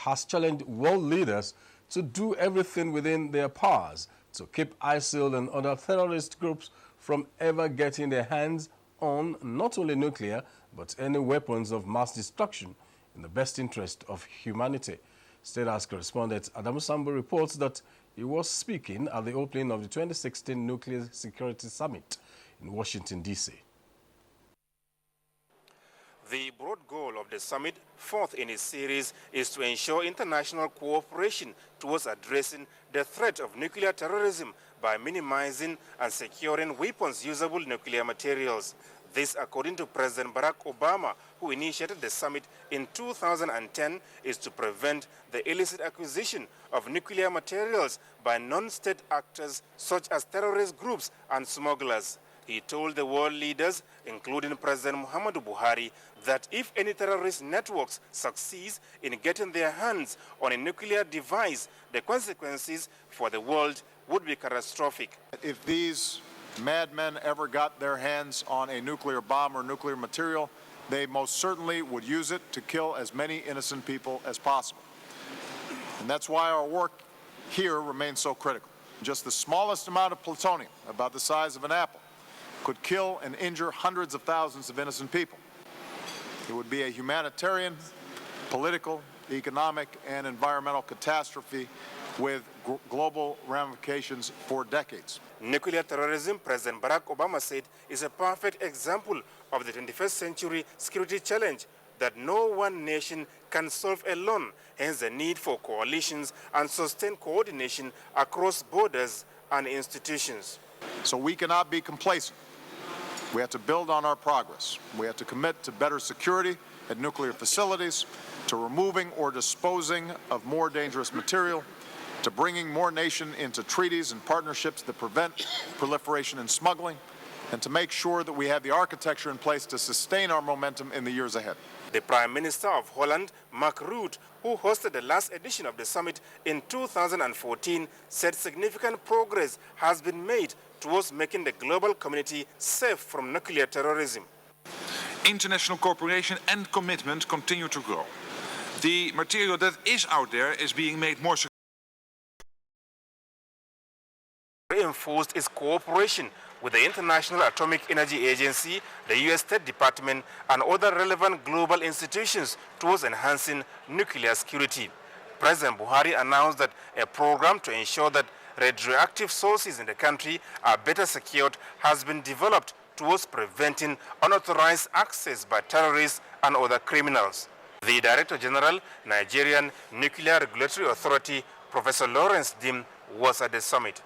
has challenged world leaders to do everything within their powers to keep ISIL and other terrorist groups from ever getting their hands on not only nuclear, but any weapons of mass destruction in the best interest of humanity. State House correspondent Adamu Sambo reports that he was speaking at the opening of the 2016 Nuclear Security Summit in Washington, D.C. The broad goal of the summit, fourth in its series, is to ensure international cooperation towards addressing the threat of nuclear terrorism by minimizing and securing weapons-usable nuclear materials. This, according to President Barack Obama, who initiated the summit in 2010, is to prevent the illicit acquisition of nuclear materials by non-state actors such as terrorist groups and smugglers. He told the world leaders, including President Muhammadu Buhari, that if any terrorist networks succeed in getting their hands on a nuclear device, the consequences for the world would be catastrophic. If these madmen ever got their hands on a nuclear bomb or nuclear material, they most certainly would use it to kill as many innocent people as possible. And that's why our work here remains so critical. Just the smallest amount of plutonium, about the size of an apple, could kill and injure hundreds of thousands of innocent people. It would be a humanitarian, political, economic, and environmental catastrophe with global ramifications for decades. Nuclear terrorism, President Barack Obama said, is a perfect example of the 21st century security challenge that no one nation can solve alone, hence the need for coalitions and sustained coordination across borders and institutions. So we cannot be complacent. We have to build on our progress. We have to commit to better security at nuclear facilities, to removing or disposing of more dangerous material, to bringing more nations into treaties and partnerships that prevent proliferation and smuggling, and to make sure that we have the architecture in place to sustain our momentum in the years ahead. The Prime Minister of Holland, Mark Rutte, who hosted the last edition of the summit in 2014, said significant progress has been made towards making the global community safe from nuclear terrorism. International cooperation and commitment continue to grow. The material that is out there is being made more secure. Reinforced its cooperation with the International Atomic Energy Agency, the U.S. State Department, and other relevant global institutions towards enhancing nuclear security. President Buhari announced that a program to ensure that radioactive sources in the country are better secured has been developed towards preventing unauthorized access by terrorists and other criminals. The Director General, Nigerian Nuclear Regulatory Authority, Professor Lawrence Dim, was at the summit.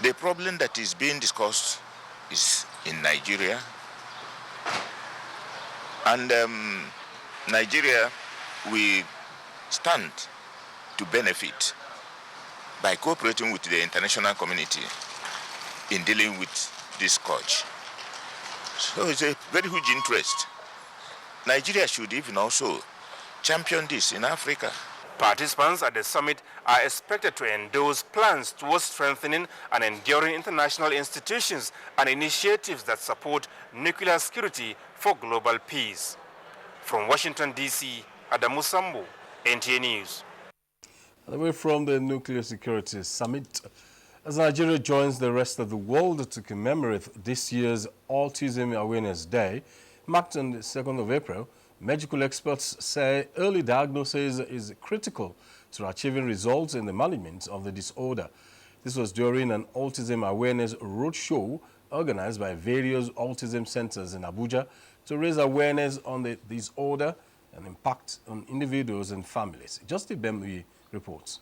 The problem that is being discussed is in Nigeria. And Nigeria, we stand to benefit by cooperating with the international community in dealing with this scourge. So it's a very huge interest. Nigeria should even also champion this in Africa. Participants at the summit are expected to endorse plans towards strengthening and enduring international institutions and initiatives that support nuclear security for global peace. From Washington, D.C., Adamu Sambo, NTA News. Away from the Nuclear Security Summit, as Nigeria joins the rest of the world to commemorate this year's Autism Awareness Day, marked on the 2nd of April, medical experts say early diagnosis is critical to achieving results in the management of the disorder. This was during an Autism Awareness Roadshow organized by various autism centers in Abuja to raise awareness on the disorder and impact on individuals and families. Justin Bemley reports.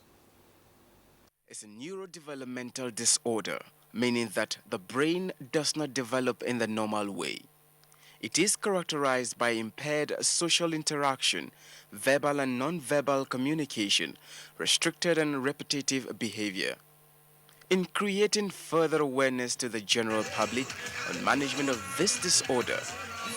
It's a neurodevelopmental disorder, meaning that the brain does not develop in the normal way. It is characterized by impaired social interaction, verbal and non-verbal communication, restricted and repetitive behavior. In creating further awareness to the general public on management of this disorder,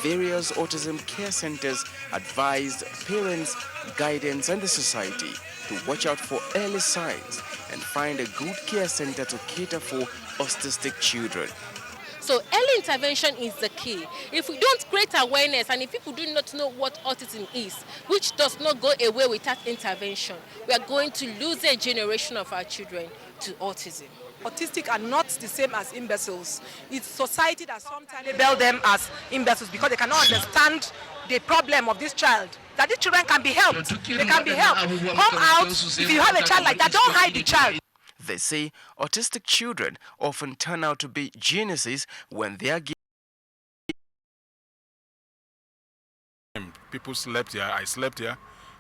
various autism care centers advised parents, guardians, and the society to watch out for early signs and find a good care center to cater for autistic children. So early intervention is the key. If we don't create awareness and if people do not know what autism is, which does not go away without intervention, we are going to lose a generation of our children to autism. Autistic are not the same as imbeciles. It's society that sometimes label them as imbeciles because they cannot understand the problem of this child. That these children can be helped. They can be helped. Come out. If you have a child like that, don't hide the child. They say autistic children often turn out to be geniuses when they are given. People slept here, I slept here,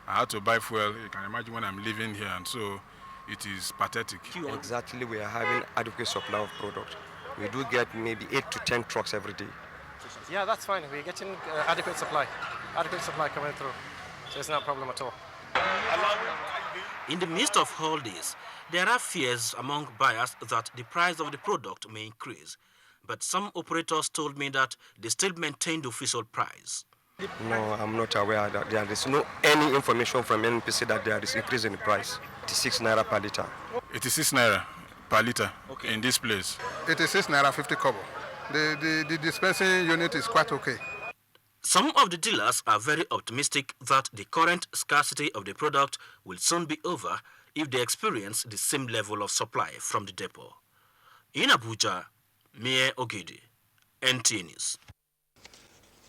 I had to buy fuel. You can imagine when I'm living here, and so it is pathetic. Exactly, we are having adequate supply of product. We do get maybe 8 to 10 trucks every day. Yeah, that's fine. We're getting adequate supply coming through. So it's not a problem at all. In the midst of all this, there are fears among buyers that the price of the product may increase. But some operators told me that they still maintain the official price. No, I'm not aware that there is no any information from NPC that there is increase in the price. 86 naira per liter. 86 naira per liter in this place. 86 naira 50 kobo. The dispensing unit is quite okay. Some of the dealers are very optimistic that the current scarcity of the product will soon be over if they experience the same level of supply from the depot. In Abuja, Mie Ogidi, NTA News.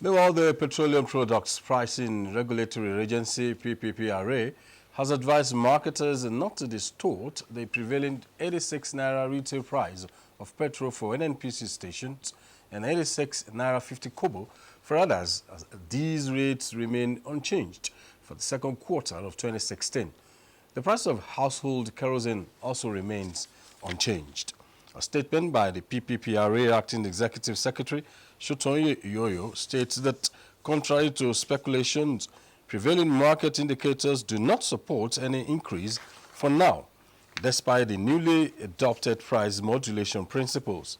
Meanwhile, the Petroleum Products Pricing Regulatory Agency, PPPRA, has advised marketers not to distort the prevailing 86 naira retail price of petrol for NNPC stations and 86 naira 50 kobo for others, as these rates remain unchanged for the second quarter of 2016. The price of household kerosene also remains unchanged. A statement by the PPPRA Acting Executive Secretary Shotonye Yoyo states that, contrary to speculations, prevailing market indicators do not support any increase for now, despite the newly adopted price modulation principles.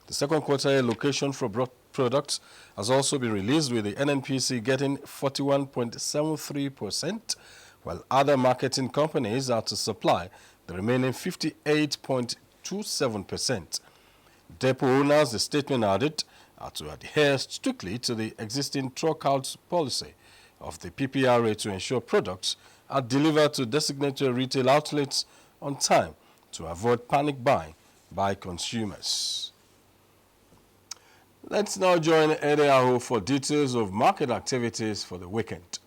The second quarter allocation for products has also been released, with the NNPC getting 41.73%, while other marketing companies are to supply the remaining 58.27%. Depot owners, the statement added, are to adhere strictly to the existing truck-out policy of the PPRA to ensure products are delivered to designated retail outlets on time to avoid panic buying by consumers. Let's now join NTA for details of market activities for the weekend.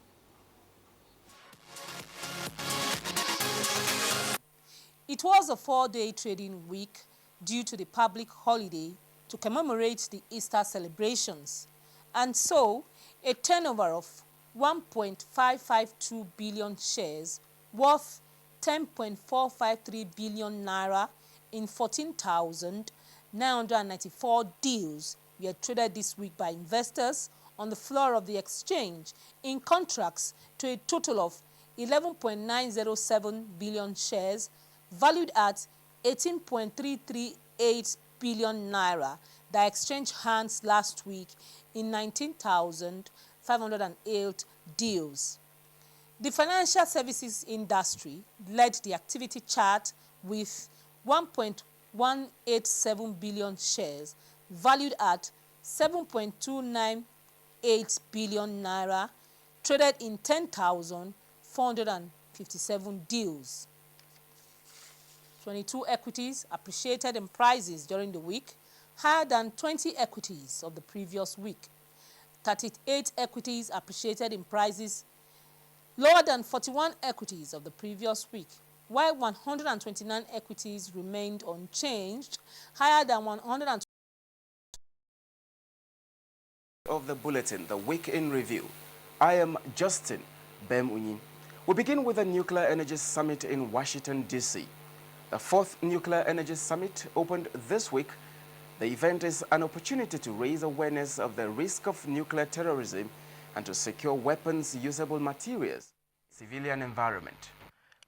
It was a 4-day trading week due to the public holiday to commemorate the Easter celebrations, and so a turnover of 1.552 billion shares worth 10.453 billion naira in 14,994 deals were traded this week by investors on the floor of the exchange, in contrast to a total of 11.907 billion shares valued at 18.338 billion naira that exchanged hands last week in 19,508 deals. The financial services industry led the activity chart with 1.187 billion shares valued at 7.298 billion naira traded in 10,457 deals. 22 equities appreciated in prices during the week, higher than 20 equities of the previous week. 38 equities appreciated in prices, lower than 41 equities of the previous week, while 129 equities remained unchanged, higher than 120 of the bulletin, the Week in Review. I am Justin Bem-Unyin. We begin with the Nuclear Energy Summit in Washington, D.C. The 4th Nuclear Energy Summit opened this week. The event is an opportunity to raise awareness of the risk of nuclear terrorism and to secure weapons usable materials, civilian environment.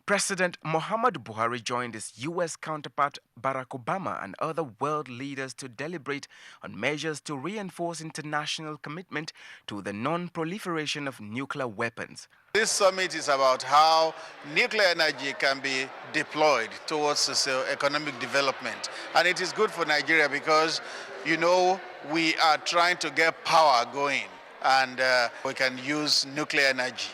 President Muhammadu Buhari joined his U.S. counterpart Barack Obama and other world leaders to deliberate on measures to reinforce international commitment to the non-proliferation of nuclear weapons. This summit is about how nuclear energy can be deployed towards socio-economic development. And it is good for Nigeria because, you know, we are trying to get power going and we can use nuclear energy.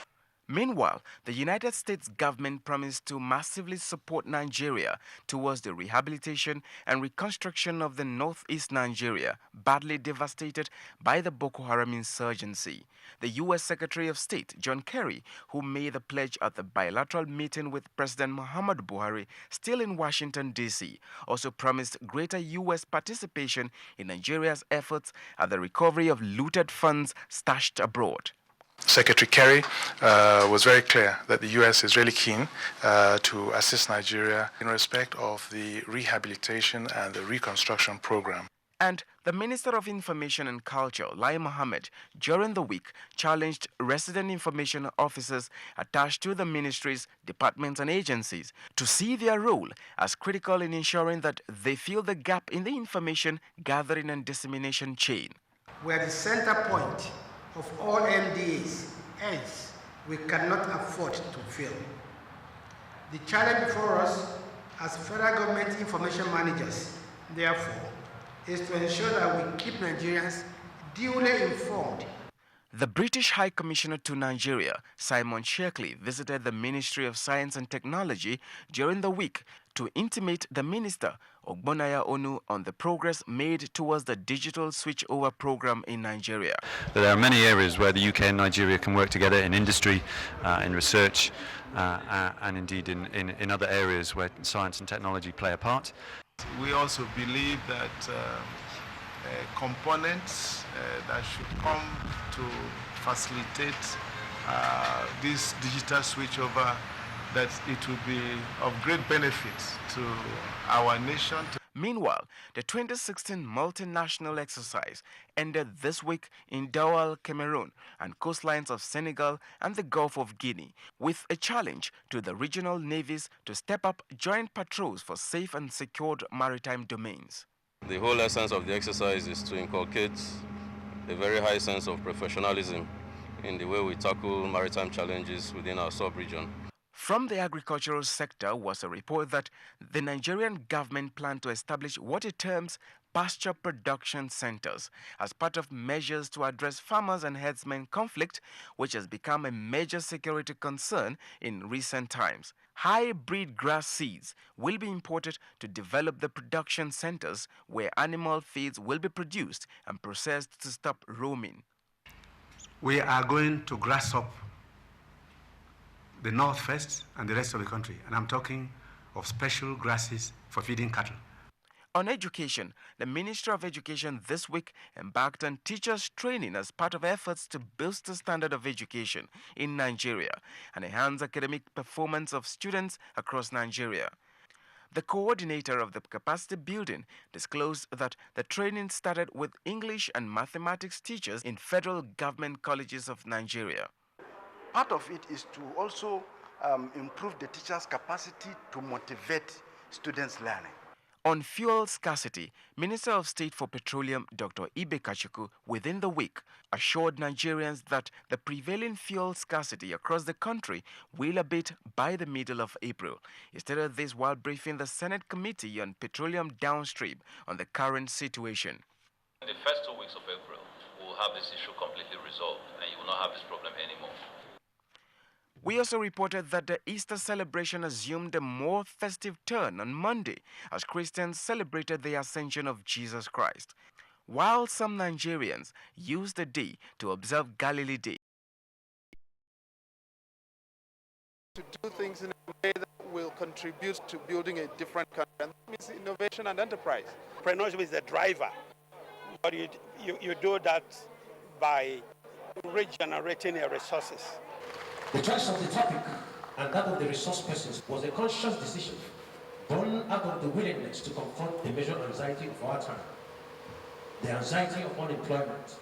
Meanwhile, the United States government promised to massively support Nigeria towards the rehabilitation and reconstruction of the northeast Nigeria, badly devastated by the Boko Haram insurgency. The U.S. Secretary of State, John Kerry, who made the pledge at the bilateral meeting with President Muhammadu Buhari, still in Washington, D.C., also promised greater U.S. participation in Nigeria's efforts at the recovery of looted funds stashed abroad. Secretary Kerry was very clear that the U.S. is really keen to assist Nigeria in respect of the rehabilitation and the reconstruction program. And the Minister of Information and Culture, Lai Mohammed, during the week challenged resident information officers attached to the ministries, departments and agencies to see their role as critical in ensuring that they fill the gap in the information gathering and dissemination chain. We are the center point of all MDAs, hence we cannot afford to fail. The challenge before us as federal government information managers, therefore, is to ensure that we keep Nigerians duly informed. The British High Commissioner to Nigeria, Simon Shirkley, visited the Ministry of Science and Technology during the week to intimate the minister, Ogbonaya Onu, on the progress made towards the digital switchover program in Nigeria. There are many areas where the UK and Nigeria can work together in industry, in research, and indeed in other areas where science and technology play a part. We also believe that components that should come to facilitate this digital switchover, that it will be of great benefit to our nation. Meanwhile, the 2016 multinational exercise ended this week in Douala, Cameroon, and coastlines of Senegal and the Gulf of Guinea, with a challenge to the regional navies to step up joint patrols for safe and secured maritime domains. The whole essence of the exercise is to inculcate a very high sense of professionalism in the way we tackle maritime challenges within our sub-region. From the agricultural sector was a report that the Nigerian government planned to establish what it terms pasture production centers as part of measures to address farmers and herdsmen conflict, which has become a major security concern in recent times. Hybrid grass seeds will be imported to develop the production centers where animal feeds will be produced and processed to stop roaming. We are going to grass up the north first and the rest of the country, and I'm talking of special grasses for feeding cattle. On education, the Ministry of Education this week embarked on teachers' training as part of efforts to boost the standard of education in Nigeria and enhance academic performance of students across Nigeria. The coordinator of the capacity building disclosed that the training started with English and mathematics teachers in federal government colleges of Nigeria. Part of it is to also improve the teachers' capacity to motivate students' learning. On fuel scarcity, Minister of State for Petroleum Dr. Ibe Kachuku within the week assured Nigerians that the prevailing fuel scarcity across the country will abate by the middle of April. He stated this while briefing the Senate Committee on Petroleum Downstream on the current situation. In the first 2 weeks of April, we'll have this issue completely resolved and you will not have this problem anymore. We also reported that the Easter celebration assumed a more festive turn on Monday as Christians celebrated the ascension of Jesus Christ, while some Nigerians used the day to observe Galilee Day. To do things in a way that will contribute to building a different country, and that means innovation and enterprise. Entrepreneurship is the driver, but you do that by regenerating your resources. The choice of the topic and that of the resource persons was a conscious decision born out of the willingness to confront the major anxiety of our time. The anxiety of unemployment,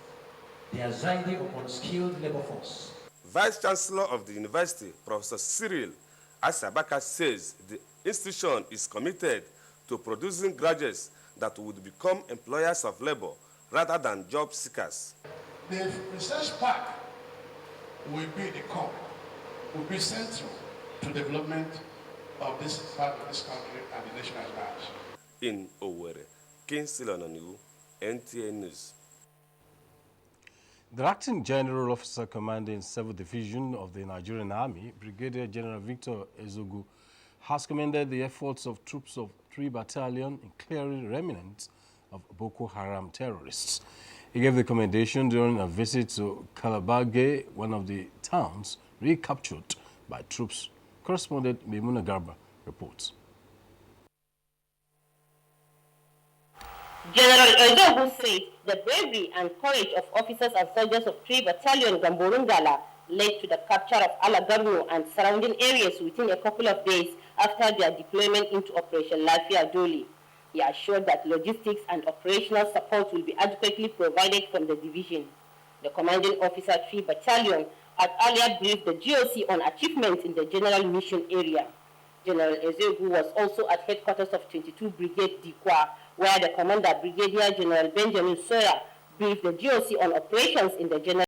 the anxiety of unskilled labor force. Vice Chancellor of the University, Professor Cyril Asabaka says the institution is committed to producing graduates that would become employers of labor rather than job seekers. The research park will be the core, will be central to development of this part of this country and the nation at large. In Owerri, Kingsley Ononiwu, NTA News. The acting general officer commanding 7th Division of the Nigerian Army, Brigadier General Victor Ezogu, has commended the efforts of troops of 3 Battalion in clearing remnants of Boko Haram terrorists. He gave the commendation during a visit to Kalabage, one of the towns recaptured by troops. Correspondent Maimuna Garba reports. General Ezogu said the bravery and courage of officers and soldiers of 3 Battalion Gamborungala led to the capture of Alagarno and surrounding areas within a couple of days after their deployment into Operation Lafia Doli. He assured that logistics and operational support will be adequately provided from the division. The commanding officer 3 Battalion had earlier briefed the GOC on achievements in the general mission area. General Ezogu was also at headquarters of 22 Brigade Dikwa, where the commander, Brigadier General Benjamin Sawyer, briefed the GOC on operations in the general